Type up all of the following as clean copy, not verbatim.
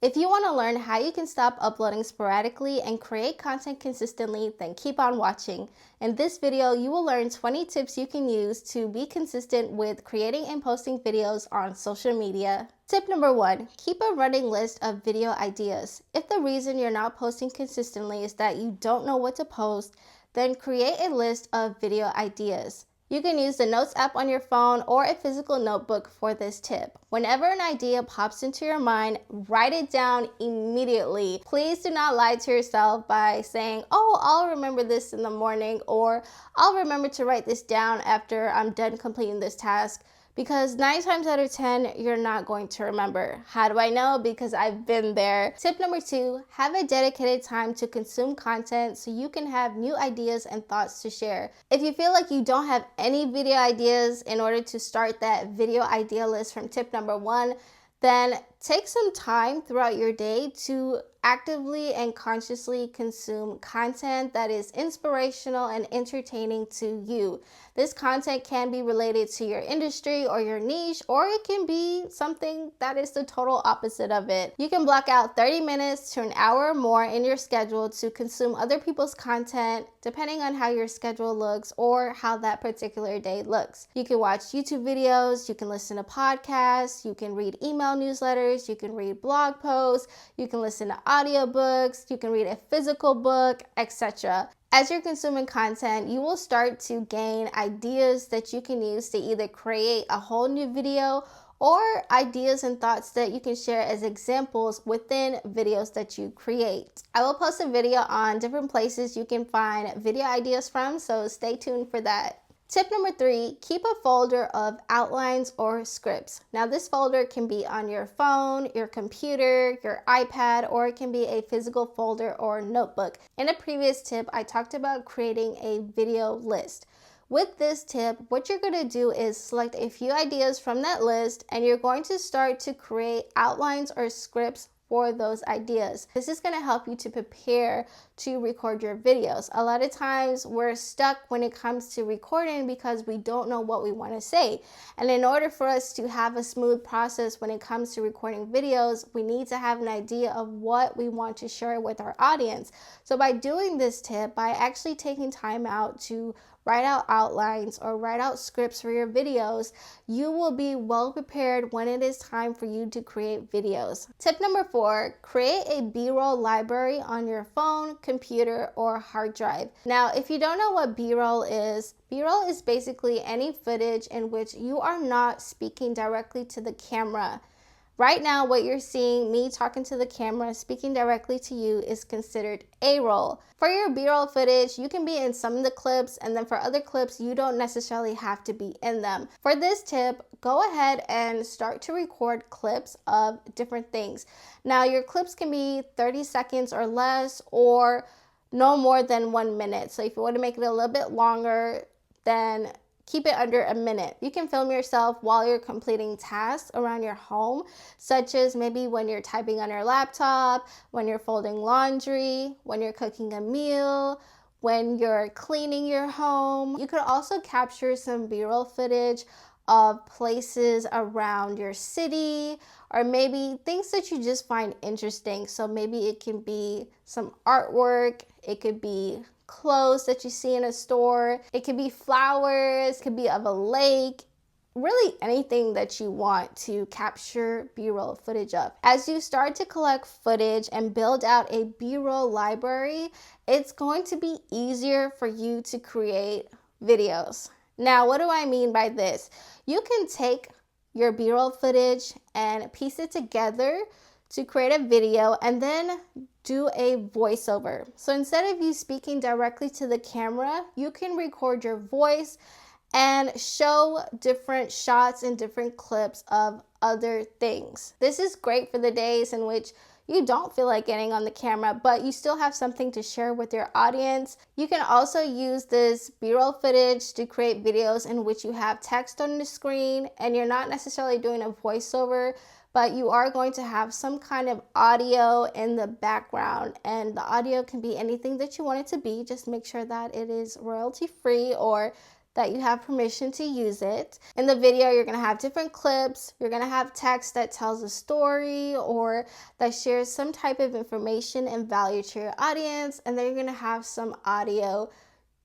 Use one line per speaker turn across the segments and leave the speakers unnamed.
If you want to learn how you can stop uploading sporadically and create content consistently, then keep on watching. In this video, you will learn 20 tips you can use to be consistent with creating and posting videos on social media. Tip number 1, keep a running list of video ideas. If the reason you're not posting consistently is that you don't know what to post, then create a list of video ideas. You can use the Notes app on your phone or a physical notebook for this tip. Whenever an idea pops into your mind, write it down immediately. Please do not lie to yourself by saying, "Oh, I'll remember this in the morning," or "I'll remember to write this down after I'm done completing this task." Because 9 times out of 10, you're not going to remember. How do I know? Because I've been there. Tip number 2, have a dedicated time to consume content so you can have new ideas and thoughts to share. If you feel like you don't have any video ideas in order to start that video idea list from tip number 1, then take some time throughout your day to actively and consciously consume content that is inspirational and entertaining to you. This content can be related to your industry or your niche, or it can be something that is the total opposite of it. You can block out 30 minutes to an hour or more in your schedule to consume other people's content, depending on how your schedule looks or how that particular day looks. You can watch YouTube videos, you can listen to podcasts, you can read email newsletters, you can read blog posts, you can listen to audiobooks, you can read a physical book, etc. As you're consuming content, you will start to gain ideas that you can use to either create a whole new video or ideas and thoughts that you can share as examples within videos that you create. I will post a video on different places you can find video ideas from, so stay tuned for that. Tip number 3, keep a folder of outlines or scripts. Now this folder can be on your phone, your computer, your iPad, or it can be a physical folder or notebook. In a previous tip, I talked about creating a video list. With this tip, what you're going to do is select a few ideas from that list and you're going to start to create outlines or scripts for those ideas. This is going to help you to prepare to record your videos. A lot of times we're stuck when it comes to recording because we don't know what we want to say. And in order for us to have a smooth process when it comes to recording videos, we need to have an idea of what we want to share with our audience. So by doing this tip, by actually taking time out to write out outlines or write out scripts for your videos, you will be well prepared when it is time for you to create videos. Tip number 4, create a B-roll library on your phone, computer, or hard drive. Now, if you don't know what B-roll is basically any footage in which you are not speaking directly to the camera. Right now, what you're seeing, me talking to the camera, speaking directly to you, is considered A-roll. For your B-roll footage, you can be in some of the clips, and then for other clips, you don't necessarily have to be in them. For this tip, go ahead and start to record clips of different things. Now, your clips can be 30 seconds or less, or no more than 1 minute. So if you want to make it a little bit longer, then keep it under a minute. You can film yourself while you're completing tasks around your home, such as maybe when you're typing on your laptop, when you're folding laundry, when you're cooking a meal, when you're cleaning your home. You could also capture some B-roll footage of places around your city, or maybe things that you just find interesting. So maybe it can be some artwork, it could be clothes that you see in a store, it could be flowers, it could be of a lake, really anything that you want to capture B-roll footage of. As you start to collect footage and build out a B-roll library, it's going to be easier for you to create videos. Now, what do I mean by this? You can take your B-roll footage and piece it together to create a video and then do a voiceover. So instead of you speaking directly to the camera, you can record your voice and show different shots and different clips of other things. This is great for the days in which you don't feel like getting on the camera, but you still have something to share with your audience. You can also use this B-roll footage to create videos in which you have text on the screen and you're not necessarily doing a voiceover, but you are going to have some kind of audio in the background, and the audio can be anything that you want it to be. Just make sure that it is royalty free or that you have permission to use it. In the video, you're gonna have different clips. You're gonna have text that tells a story or that shares some type of information and value to your audience. And then you're gonna have some audio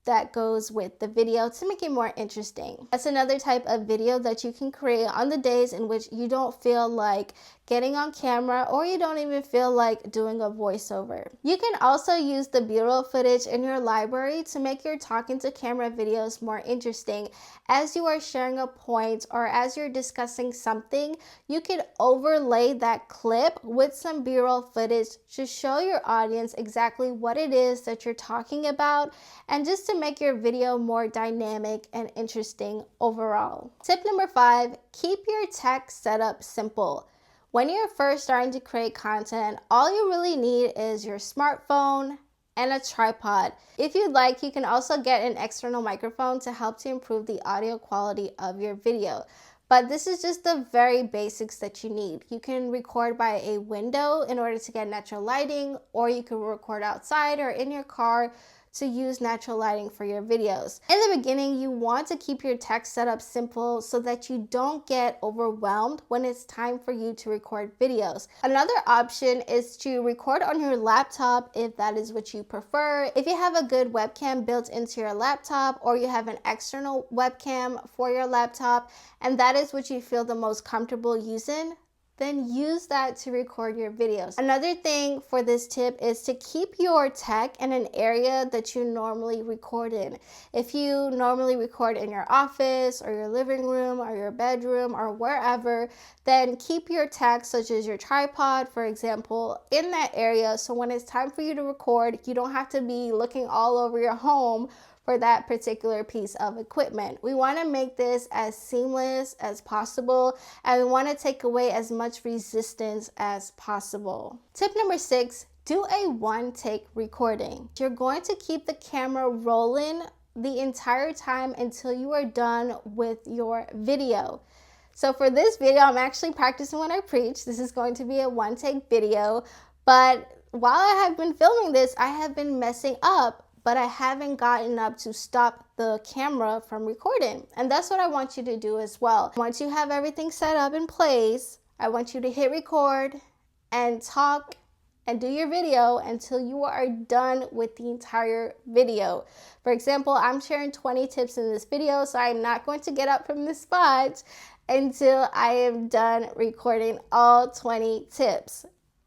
that goes with the video to make it more interesting. That's another type of video that you can create on the days in which you don't feel like getting on camera or you don't even feel like doing a voiceover. You can also use the B-roll footage in your library to make your talking to camera videos more interesting. As you are sharing a point or as you're discussing something, you can overlay that clip with some B-roll footage to show your audience exactly what it is that you're talking about and just to make your video more dynamic and interesting overall. Tip number 5, keep your tech setup simple. When you're first starting to create content, all you really need is your smartphone and a tripod. If you'd like, you can also get an external microphone to help to improve the audio quality of your video. But this is just the very basics that you need. You can record by a window in order to get natural lighting, or you can record outside or in your car to use natural lighting for your videos. In the beginning, you want to keep your tech setup simple so that you don't get overwhelmed when it's time for you to record videos. Another option is to record on your laptop if that is what you prefer. If you have a good webcam built into your laptop or you have an external webcam for your laptop and that is what you feel the most comfortable using, then use that to record your videos. Another thing for this tip is to keep your tech in an area that you normally record in. If you normally record in your office or your living room or your bedroom or wherever, then keep your tech, such as your tripod, for example, in that area. So when it's time for you to record, you don't have to be looking all over your home for that particular piece of equipment. We want to make this as seamless as possible, and we want to take away as much resistance as possible. Tip number 6, do a one-take recording. You're going to keep the camera rolling the entire time until you are done with your video. So for this video, I'm actually practicing when I preach. This is going to be a one-take video, but while I have been filming this, I have been messing up, but I haven't gotten up to stop the camera from recording. And that's what I want you to do as well. Once you have everything set up in place, I want you to hit record and talk and do your video until you are done with the entire video. For example, I'm sharing 20 tips in this video, so I'm not going to get up from this spot until I am done recording all 20 tips.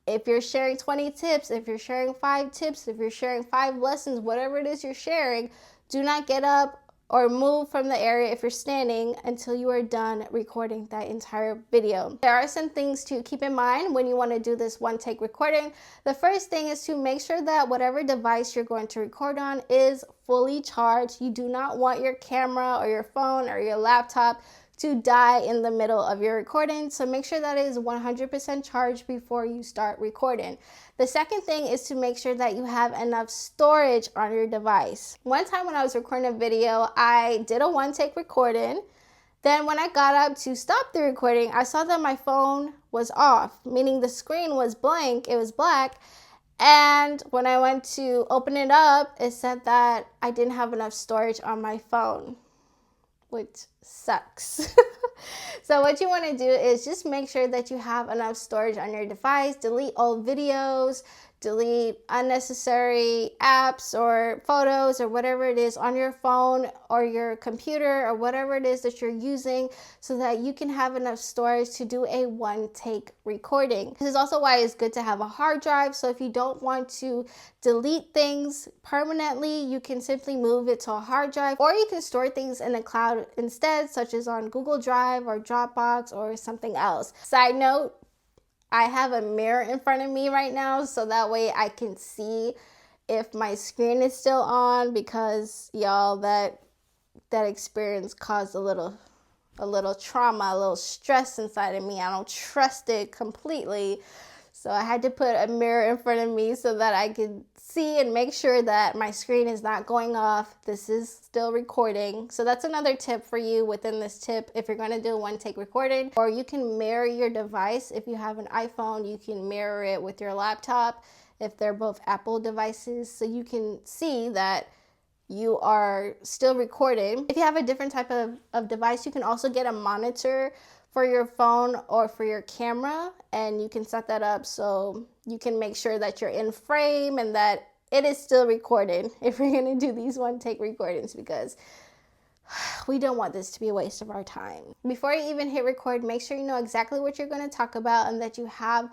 If you're sharing 20 tips, if you're sharing 5 tips, if you're sharing 5 lessons, whatever it is you're sharing, do not get up or move from the area if you're standing until you are done recording that entire video. There are some things to keep in mind when you want to do this one-take recording. The first thing is to make sure that whatever device you're going to record on is fully charged. You do not want your camera or your phone or your laptop to die in the middle of your recording. So make sure that it is 100% charged before you start recording. The second thing is to make sure that you have enough storage on your device. One time when I was recording a video, I did a one-take recording. Then when I got up to stop the recording, I saw that my phone was off, meaning the screen was blank, it was black. And when I went to open it up, it said that I didn't have enough storage on my phone, which sucks. So what you want to do is just make sure that you have enough storage on your device. Delete old videos, delete unnecessary apps or photos or whatever it is on your phone or your computer or whatever it is that you're using so that you can have enough storage to do a one-take recording. This is also why it's good to have a hard drive. So if you don't want to delete things permanently, you can simply move it to a hard drive, or you can store things in the cloud instead, such as on Google Drive or Dropbox or something else. Side note, I have a mirror in front of me right now, so that way I can see if my screen is still on, because y'all, that experience caused a little trauma, a little stress inside of me. I don't trust it completely. So I had to put a mirror in front of me so that I could see and make sure that my screen is not going off. This is still recording. So that's another tip for you within this tip. If you're going to do a one-take recording, or you can mirror your device. If you have an iPhone, you can mirror it with your laptop if they're both Apple devices. So you can see that you are still recording. If you have a different type of device, you can also get a monitor for your phone or for your camera, and you can set that up so you can make sure that you're in frame and that it is still recorded if you're going to do these one take recordings, because we don't want this to be a waste of our time. Before you even hit record, make sure you know exactly what you're going to talk about and that you have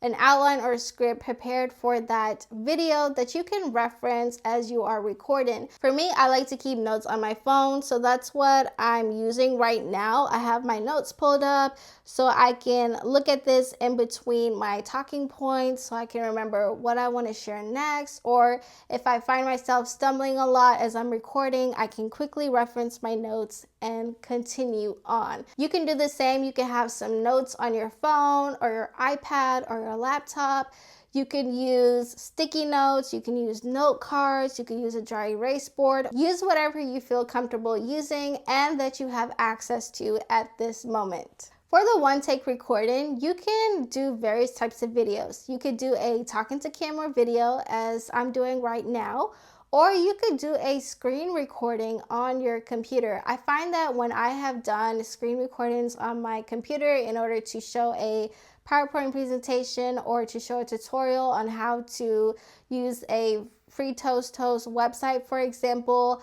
an outline or a script prepared for that video that you can reference as you are recording. For me, I like to keep notes on my phone, so that's what I'm using right now. I have my notes pulled up so I can look at this in between my talking points so I can remember what I want to share next, or if I find myself stumbling a lot as I'm recording, I can quickly reference my notes and continue on. You can do the same. You can have some notes on your phone or your iPad or your laptop. You can use sticky notes, you can use note cards, you can use a dry erase board. Use whatever you feel comfortable using and that you have access to at this moment. For the one take recording, you can do various types of videos. You could do a talking to camera video as I'm doing right now, or you could do a screen recording on your computer. I find that when I have done screen recordings on my computer in order to show a PowerPoint presentation or to show a tutorial on how to use a free toast website, for example,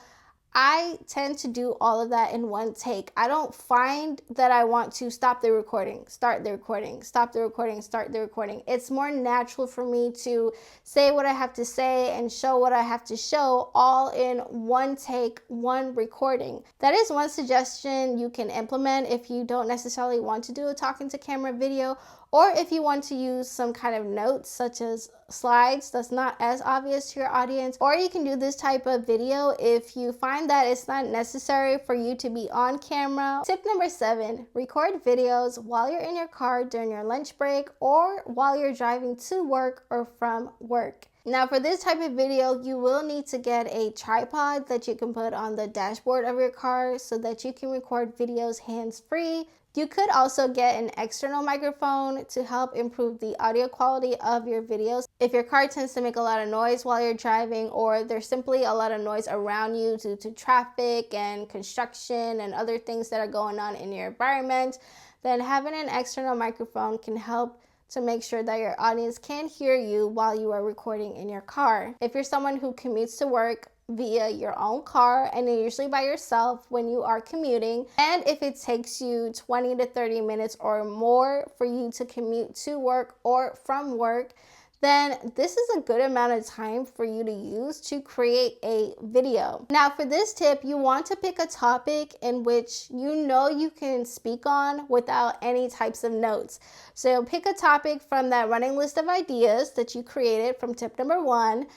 I tend to do all of that in one take. I don't find that I want to stop the recording, start the recording, stop the recording, start the recording. It's more natural for me to say what I have to say and show what I have to show all in one take, one recording. That is one suggestion you can implement if you don't necessarily want to do a talking to camera video, or if you want to use some kind of notes such as slides that's not as obvious to your audience. Or you can do this type of video if you find that it's not necessary for you to be on camera. Tip number 7, record videos while you're in your car during your lunch break or while you're driving to work or from work. Now for this type of video, you will need to get a tripod that you can put on the dashboard of your car so that you can record videos hands-free. You could also get an external microphone to help improve the audio quality of your videos. If your car tends to make a lot of noise while you're driving, or there's simply a lot of noise around you due to traffic and construction and other things that are going on in your environment, then having an external microphone can help to make sure that your audience can hear you while you are recording in your car. If you're someone who commutes to work via your own car and you're usually by yourself when you are commuting, and if it takes you 20 to 30 minutes or more for you to commute to work or from work, then this is a good amount of time for you to use to create a video. Now for this tip, you want to pick a topic in which you know you can speak on without any types of notes. So pick a topic from that running list of ideas that you created from tip number 1,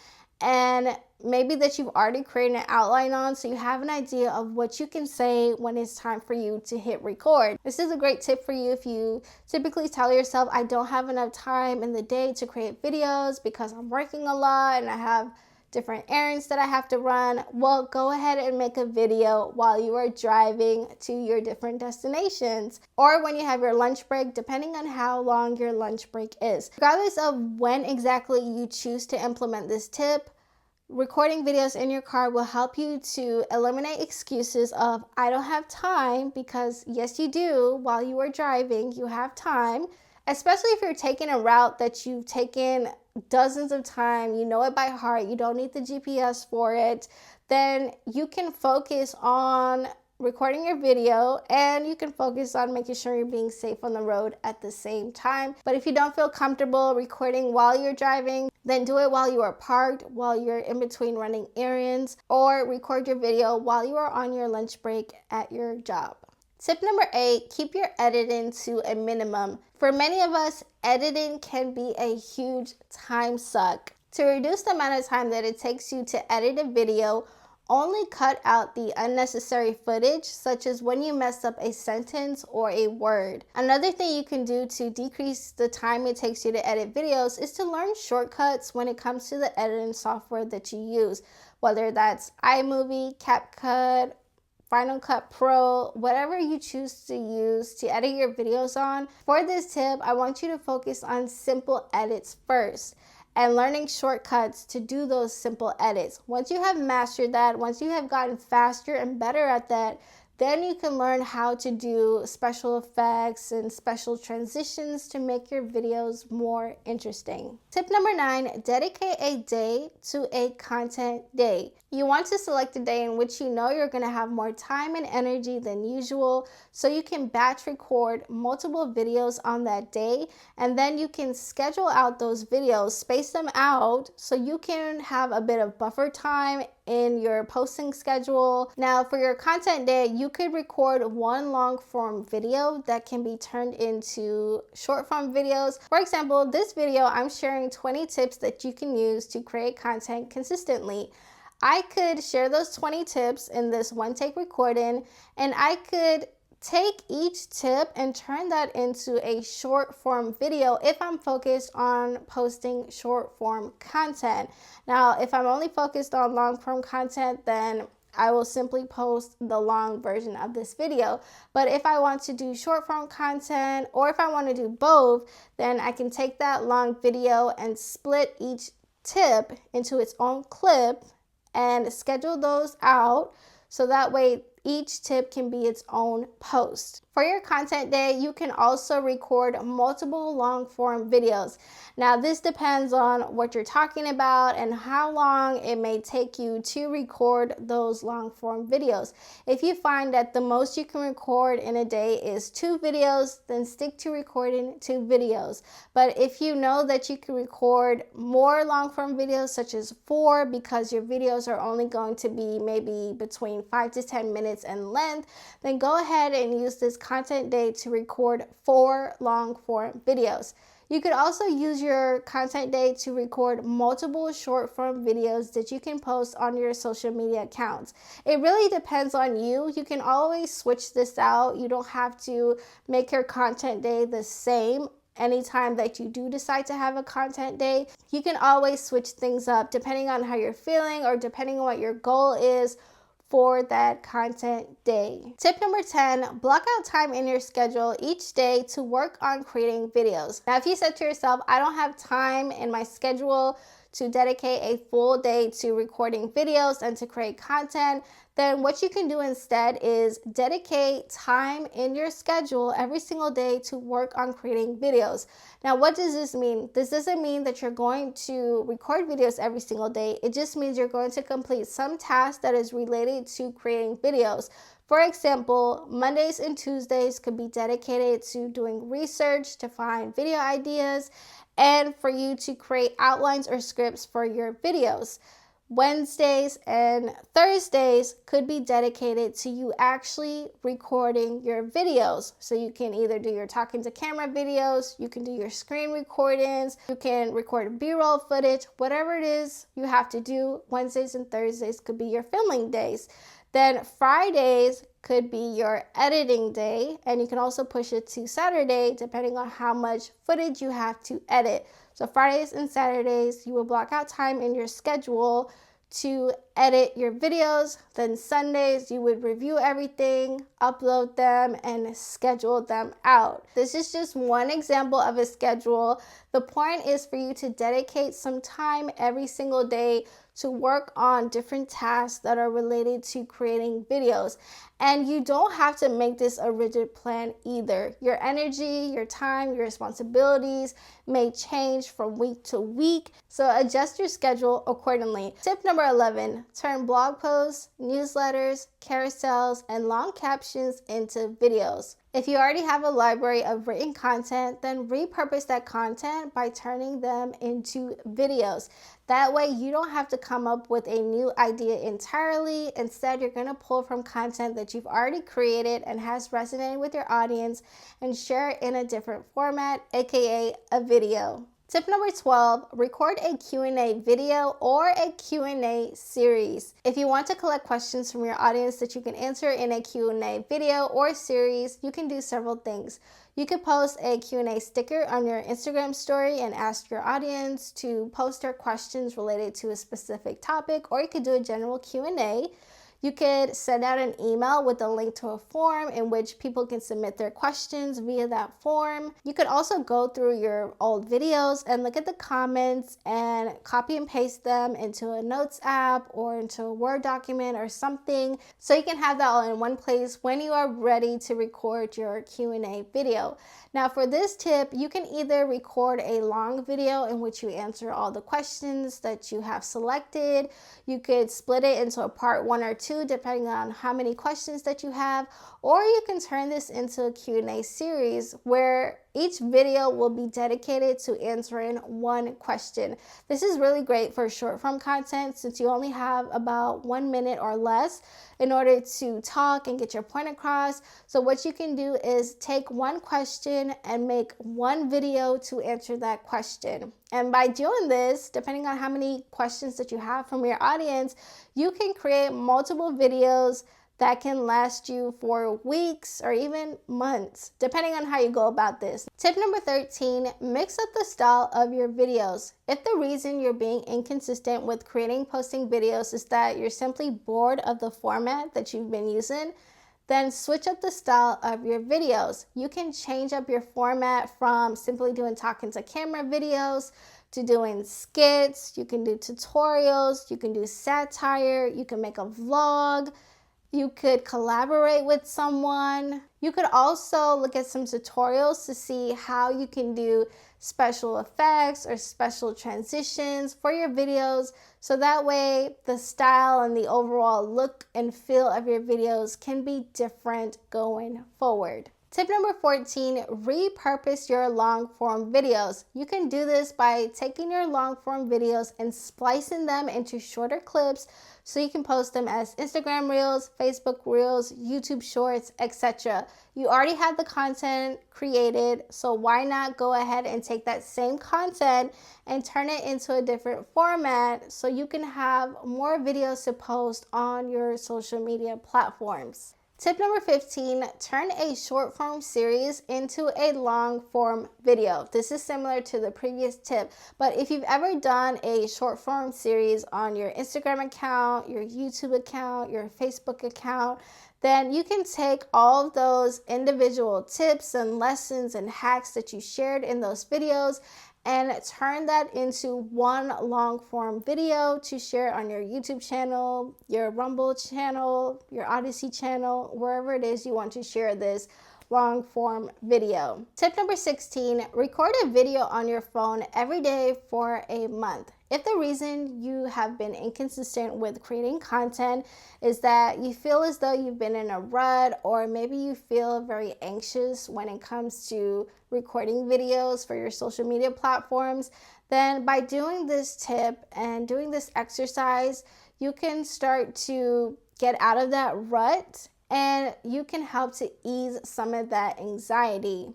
and maybe that you've already created an outline on, so you have an idea of what you can say when it's time for you to hit record. This is a great tip for you if you typically tell yourself, I don't have enough time in the day to create videos because I'm working a lot and I have different errands that I have to run. Well, go ahead and make a video while you are driving to your different destinations, or when you have your lunch break, depending on how long your lunch break is. Regardless of when exactly you choose to implement this tip, recording videos in your car will help you to eliminate excuses of I don't have time, because yes you do. While you are driving, you have time, especially if you're taking a route that you've taken dozens of times, you know it by heart, you don't need the GPS for it, then you can focus on recording your video and you can focus on making sure you're being safe on the road at the same time. But if you don't feel comfortable recording while you're driving, then do it while you are parked, while you're in between running errands, or record your video while you are on your lunch break at your job. Tip number 8, keep your editing to a minimum. For many of us, editing can be a huge time suck. To reduce the amount of time that it takes you to edit a video, only cut out the unnecessary footage, such as when you mess up a sentence or a word. Another thing you can do to decrease the time it takes you to edit videos is to learn shortcuts when it comes to the editing software that you use, whether that's iMovie, CapCut, Final Cut Pro, whatever you choose to use to edit your videos on. For this tip, I want you to focus on simple edits first. and learning shortcuts to do those simple edits. Once you have mastered that, once you have gotten faster and better at that, then you can learn how to do special effects and special transitions to make your videos more interesting. Tip number 9, dedicate a day to a content day. You want to select a day in which you know you're going to have more time and energy than usual, so you can batch record multiple videos on that day, and then you can schedule out those videos, space them out so you can have a bit of buffer time in your posting schedule. Now, for your content day, you could record one long form video that can be turned into short form videos. For example, this video, I'm sharing 20 tips that you can use to create content consistently. I could share those 20 tips in this one take recording, and I could take each tip and turn that into a short form video if I'm focused on posting short form content. Now, if I'm only focused on long form content, then I will simply post the long version of this video. But if I want to do short form content, or if I want to do both, then I can take that long video and split each tip into its own clip and schedule those out so that way each tip can be its own post. For your content day, you can also record multiple long form videos. Now, this depends on what you're talking about and how long it may take you to record those long form videos. If you find that the most you can record in a day is 2 videos, then stick to recording 2 videos. But if you know that you can record more long form videos, such as 4, because your videos are only going to be maybe between 5 to 10 minutes in length, then go ahead and use this content day to record 4 long form videos. You could also use your content day to record multiple short form videos that you can post on your social media accounts. It really depends on you. You can always switch this out. You don't have to make your content day the same anytime that you do decide to have a content day. You can always switch things up depending on how you're feeling or depending on what your goal is for that content day. Tip number 10, block out time in your schedule each day to work on creating videos. Now, if you said to yourself, I don't have time in my schedule to dedicate a full day to recording videos and to create content, then what you can do instead is dedicate time in your schedule every single day to work on creating videos. Now, what does this mean? This doesn't mean that you're going to record videos every single day. It just means you're going to complete some task that is related to creating videos. For example, Mondays and Tuesdays could be dedicated to doing research to find video ideas and for you to create outlines or scripts for your videos. Wednesdays and Thursdays could be dedicated to you actually recording your videos. So you can either do your talking to camera videos, you can do your screen recordings, you can record B-roll footage, whatever it is you have to do. Wednesdays and Thursdays could be your filming days. Then Fridays could be your editing day, and you can also push it to Saturday depending on how much footage you have to edit. So Fridays and Saturdays, you will block out time in your schedule to edit your videos. Then Sundays, you would review everything, upload them, and schedule them out. This is just one example of a schedule. The point is for you to dedicate some time every single day to work on different tasks that are related to creating videos. And you don't have to make this a rigid plan either. Your energy, your time, your responsibilities may change from week to week, so adjust your schedule accordingly. Tip number 11, turn blog posts, newsletters, carousels, and long captions into videos. If you already have a library of written content, then repurpose that content by turning them into videos. That way you don't have to come up with a new idea entirely. Instead, you're going to pull from content that you've already created and has resonated with your audience and share it in a different format, aka a video. Tip number 12, record a Q&A video or a Q&A series. If you want to collect questions from your audience that you can answer in a Q&A video or series, you can do several things. You could post a Q&A sticker on your Instagram story and ask your audience to post their questions related to a specific topic, or you could do a general Q&A. You could send out an email with a link to a form in which people can submit their questions via that form. You could also go through your old videos and look at the comments and copy and paste them into a notes app or into a Word document or something, so you can have that all in one place when you are ready to record your Q&A video. Now for this tip, you can either record a long video in which you answer all the questions that you have selected. You could split it into a part 1 or 2 depending on how many questions that you have, or you can turn this into a Q&A series where each video will be dedicated to answering one question. This is really great for short form content since you only have about 1 minute or less in order to talk and get your point across. So what you can do is take one question and make one video to answer that question. And by doing this, depending on how many questions that you have from your audience, you can create multiple videos that can last you for weeks or even months, depending on how you go about this. Tip number 13, mix up the style of your videos. If the reason you're being inconsistent with creating posting videos is that you're simply bored of the format that you've been using, then switch up the style of your videos. You can change up your format from simply doing talking to camera videos to doing skits. You can do tutorials, you can do satire, you can make a vlog. You could collaborate with someone. You could also look at some tutorials to see how you can do special effects or special transitions for your videos, so that way the style and the overall look and feel of your videos can be different going forward. Tip number 14, repurpose your long form videos. You can do this by taking your long form videos and splicing them into shorter clips so you can post them as Instagram Reels, Facebook Reels, YouTube Shorts, etc. You already have the content created, so why not go ahead and take that same content and turn it into a different format so you can have more videos to post on your social media platforms. Tip number 15, turn a short form series into a long form video. This is similar to the previous tip, but if you've ever done a short form series on your Instagram account, your YouTube account, your Facebook account, then you can take all of those individual tips and lessons and hacks that you shared in those videos and turn that into one long form video to share on your YouTube channel, your Rumble channel, your Odyssey channel, wherever it is you want to share this long form video. Tip number 16, record a video on your phone every day for a month. If the reason you have been inconsistent with creating content is that you feel as though you've been in a rut, or maybe you feel very anxious when it comes to recording videos for your social media platforms, then by doing this tip and doing this exercise, you can start to get out of that rut and you can help to ease some of that anxiety.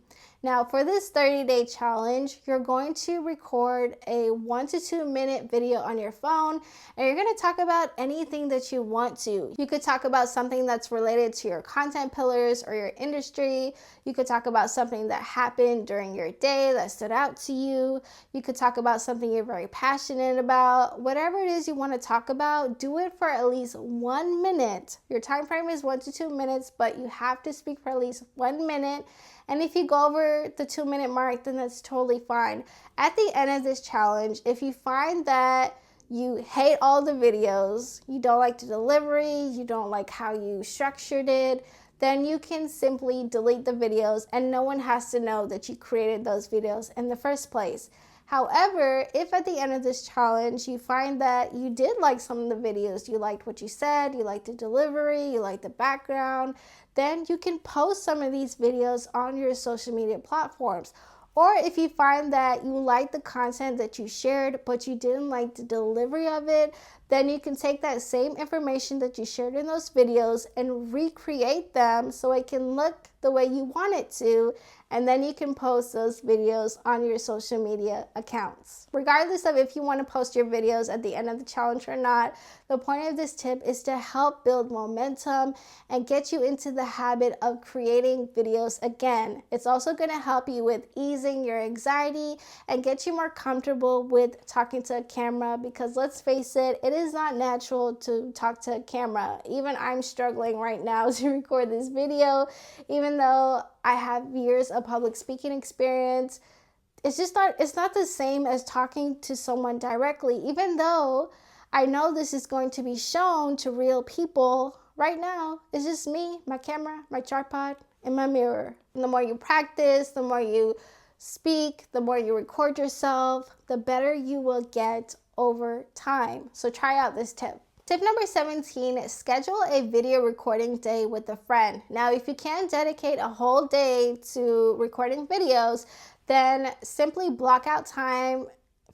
Now for this 30-day challenge, you're going to record a 1 to 2 minute video on your phone, and you're going to talk about anything that you want to. You could talk about something that's related to your content pillars or your industry. You could talk about something that happened during your day that stood out to you. You could talk about something you're very passionate about. Whatever it is you want to talk about, do it for at least 1 minute. Your time frame is 1 to 2 minutes, but you have to speak for at least 1 minute. And if you go over the 2 minute mark, then that's totally fine. At the end of this challenge, if you find that you hate all the videos, you don't like the delivery, you don't like how you structured it, then you can simply delete the videos and no one has to know that you created those videos in the first place. However, if at the end of this challenge you find that you did like some of the videos, you liked what you said, you liked the delivery, you liked the background, then you can post some of these videos on your social media platforms. Or if you find that you like the content that you shared, but you didn't like the delivery of it, then you can take that same information that you shared in those videos and recreate them so it can look the way you want it to, and then you can post those videos on your social media accounts. Regardless of if you want to post your videos at the end of the challenge or not, the point of this tip is to help build momentum and get you into the habit of creating videos again. It's also going to help you with easing your anxiety and get you more comfortable with talking to a camera, because let's face it, it is not natural to talk to a camera. Even I'm struggling right now to record this video, even though I have years of public speaking experience. It's not the same as talking to someone directly, even though I know this is going to be shown to real people. Right now, it's just me, my camera, my tripod, and my mirror. And the more you practice, the more you speak, the more you record yourself, the better you will get over time. So try out this tip. Tip number 17, schedule a video recording day with a friend. Now, if you can't dedicate a whole day to recording videos, then simply block out time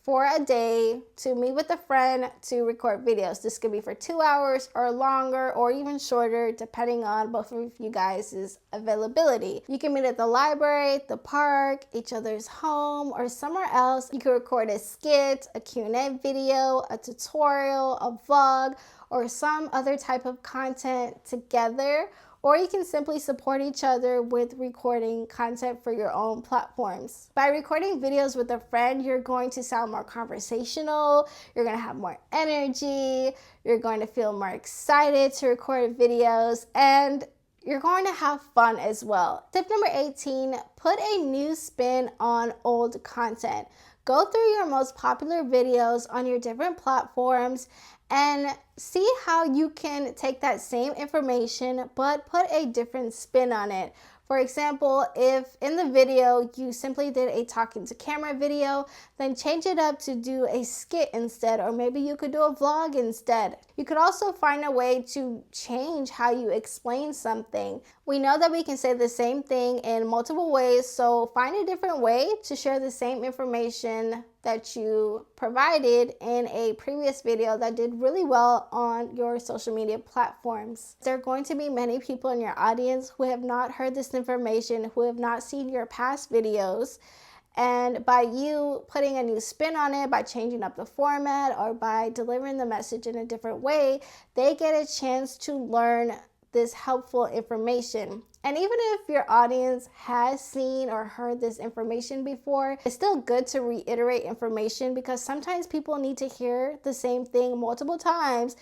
for a day to meet with a friend to record videos. This could be for 2 hours or longer, or even shorter, depending on both of you guys' availability. You can meet at the library, the park, each other's home, or somewhere else. You can record a skit, a Q&A video, a tutorial, a vlog, or some other type of content together. Or you can simply support each other with recording content for your own platforms. By recording videos with a friend, you're going to sound more conversational, you're going to have more energy, you're going to feel more excited to record videos, and you're going to have fun as well. Tip number 18, put a new spin on old content. Go through your most popular videos on your different platforms and see how you can take that same information but put a different spin on it. For example, if in the video you simply did a talking to camera video, then change it up to do a skit instead, or maybe you could do a vlog instead. You could also find a way to change how you explain something. We know that we can say the same thing in multiple ways, so find a different way to share the same information that you provided in a previous video that did really well on your social media platforms. There are going to be many people in your audience who have not heard this information, who have not seen your past videos, and by you putting a new spin on it, by changing up the format, or by delivering the message in a different way, they get a chance to learn this helpful information. And even if your audience has seen or heard this information before, it's still good to reiterate information, because sometimes people need to hear the same thing multiple times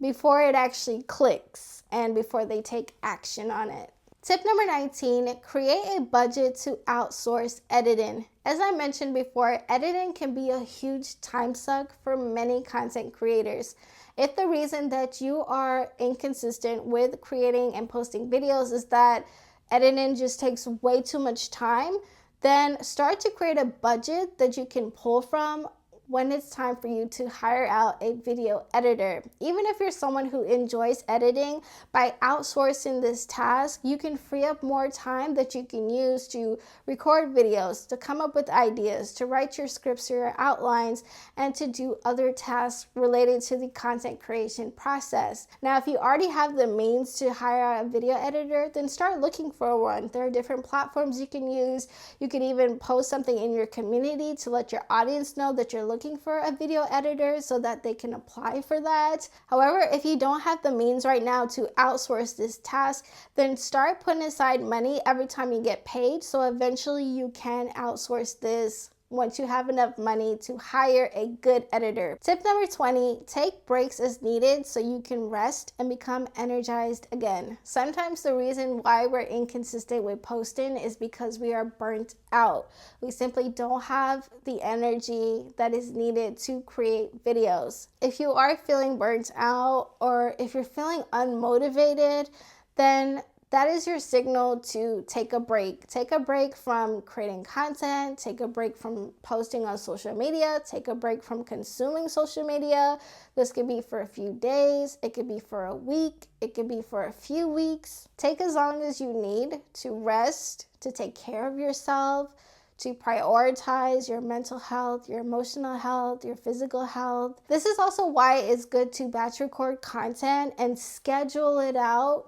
before it actually clicks and before they take action on it. Tip number 19, create a budget to outsource editing. As I mentioned before, editing can be a huge time suck for many content creators. If the reason that you are inconsistent with creating and posting videos is that editing just takes way too much time, then start to create a budget that you can pull from when it's time for you to hire out a video editor. Even if you're someone who enjoys editing, by outsourcing this task, you can free up more time that you can use to record videos, to come up with ideas, to write your scripts or your outlines, and to do other tasks related to the content creation process. Now, if you already have the means to hire out a video editor, then start looking for one. There are different platforms you can use. You can even post something in your community to let your audience know that you're looking for a video editor so that they can apply for that. However, if you don't have the means right now to outsource this task, then start putting aside money every time you get paid, so eventually you can outsource this once you have enough money to hire a good editor. Tip number 20, take breaks as needed so you can rest and become energized again. Sometimes the reason why we're inconsistent with posting is because we are burnt out. We simply don't have the energy that is needed to create videos. If you are feeling burnt out, or if you're feeling unmotivated, then that is your signal to take a break. Take a break from creating content, take a break from posting on social media, take a break from consuming social media. This could be for a few days, it could be for a week, it could be for a few weeks. Take as long as you need to rest, to take care of yourself, to prioritize your mental health, your emotional health, your physical health. This is also why it's good to batch record content and schedule it out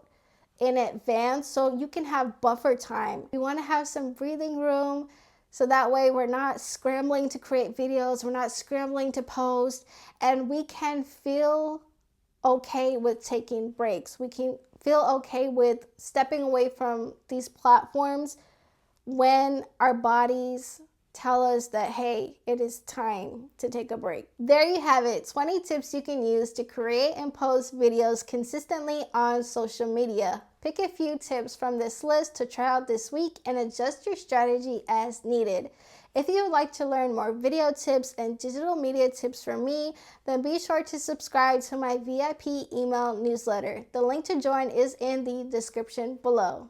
in advance so you can have buffer time. You want to have some breathing room so that way we're not scrambling to create videos, we're not scrambling to post, and we can feel okay with taking breaks. We can feel okay with stepping away from these platforms when our bodies tell us that, hey, it is time to take a break. There you have it, 20 tips you can use to create and post videos consistently on social media. Pick a few tips from this list to try out this week and adjust your strategy as needed. If you would like to learn more video tips and digital media tips from me, then be sure to subscribe to my VIP email newsletter. The link to join is in the description below.